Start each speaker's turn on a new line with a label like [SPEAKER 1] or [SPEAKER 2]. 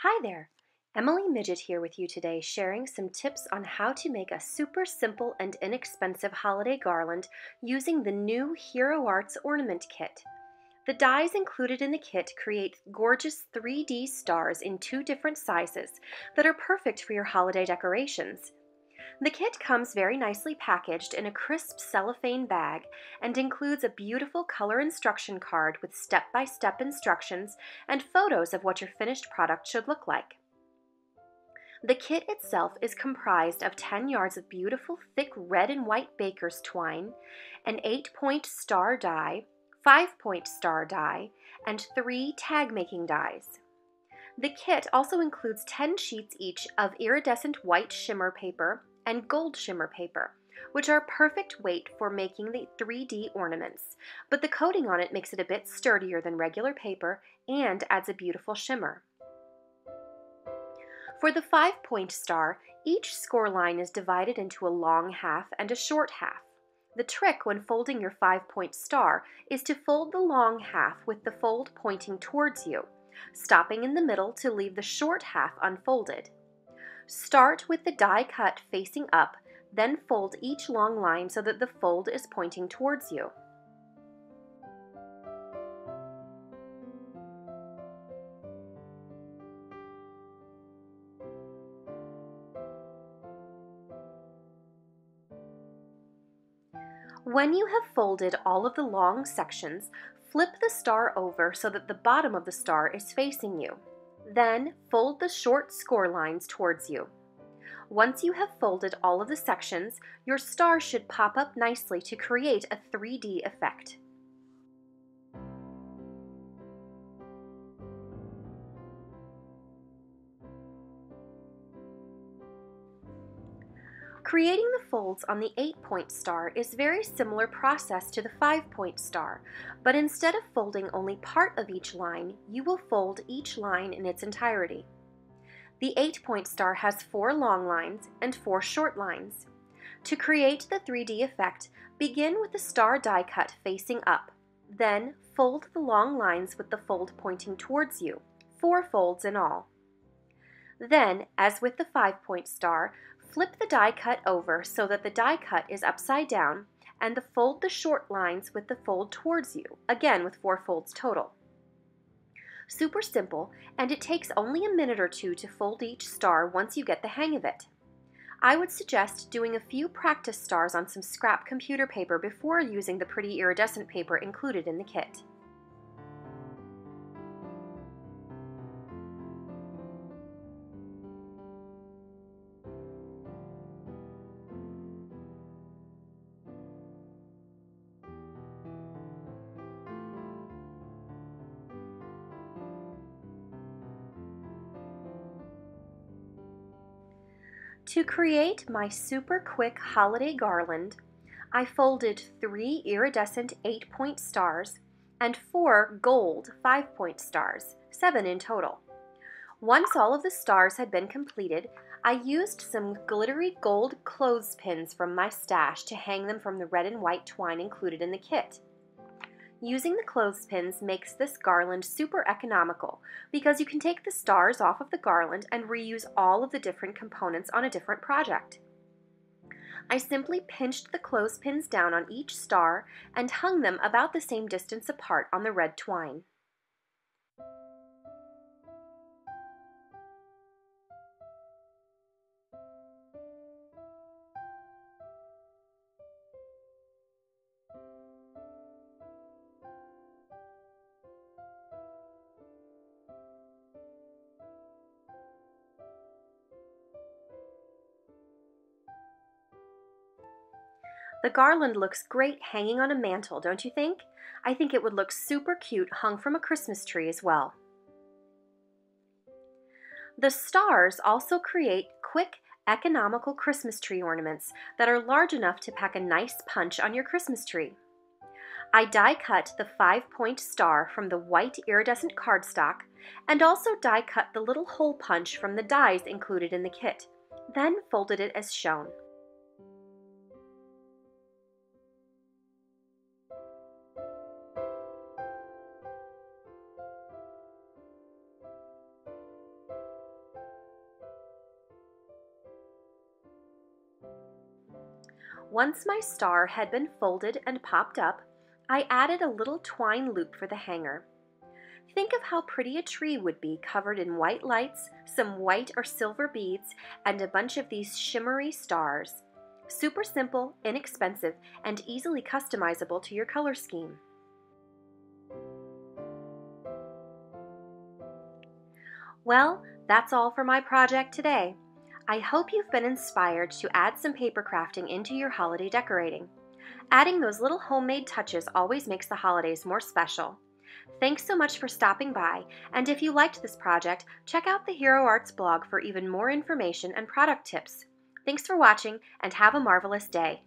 [SPEAKER 1] Hi there! Emily Midget here with you today, sharing some tips on how to make a super simple and inexpensive holiday garland using the new Hero Arts Ornament Kit. The dies included in the kit create gorgeous 3D stars in two different sizes that are perfect for your holiday decorations. The kit comes very nicely packaged in a crisp cellophane bag and includes a beautiful color instruction card with step-by-step instructions and photos of what your finished product should look like. The kit itself is comprised of 10 yards of beautiful thick red and white baker's twine, an 8-point star die, 5-point star die, and 3 tag-making dies. The kit also includes 10 sheets each of iridescent white shimmer paper and gold shimmer paper, which are perfect weight for making the 3D ornaments, but the coating on it makes it a bit sturdier than regular paper and adds a beautiful shimmer. For the 5-point star, each score line is divided into a long half and a short half. The trick when folding your 5-point star is to fold the long half with the fold pointing towards you, stopping in the middle to leave the short half unfolded. Start with the die cut facing up, then fold each long line so that the fold is pointing towards you. When you have folded all of the long sections, flip the star over so that the bottom of the star is facing you. Then fold the short score lines towards you. Once you have folded all of the sections, your star should pop up nicely to create a 3D effect. Creating the folds on the 8-point star is a very similar process to the 5-point star, but instead of folding only part of each line, you will fold each line in its entirety. The 8-point star has 4 long lines and 4 short lines. To create the 3D effect, begin with the star die cut facing up. Then fold the long lines with the fold pointing towards you, 4 folds in all. Then, as with the 5-point star, flip the die cut over so that the die cut is upside down and fold the short lines with the fold towards you, again with 4 folds total. Super simple, and it takes only a minute or two to fold each star once you get the hang of it. I would suggest doing a few practice stars on some scrap computer paper before using the pretty iridescent paper included in the kit. To create my super quick holiday garland, I folded 3 iridescent 8-point stars and 4 gold 5-point stars, 7 in total. Once all of the stars had been completed, I used some glittery gold clothespins from my stash to hang them from the red and white twine included in the kit. Using the clothespins makes this garland super economical because you can take the stars off of the garland and reuse all of the different components on a different project. I simply pinched the clothespins down on each star and hung them about the same distance apart on the red twine. The garland looks great hanging on a mantle, don't you think? I think it would look super cute hung from a Christmas tree as well. The stars also create quick, economical Christmas tree ornaments that are large enough to pack a nice punch on your Christmas tree. I die cut the 5-point star from the white iridescent cardstock and also die cut the little hole punch from the dies included in the kit, then folded it as shown. Once my star had been folded and popped up, I added a little twine loop for the hanger. Think of how pretty a tree would be covered in white lights, some white or silver beads, and a bunch of these shimmery stars. Super simple, inexpensive, and easily customizable to your color scheme. Well, that's all for my project today. I hope you've been inspired to add some paper crafting into your holiday decorating. Adding those little homemade touches always makes the holidays more special. Thanks so much for stopping by, and if you liked this project, check out the Hero Arts blog for even more information and product tips. Thanks for watching, and have a marvelous day.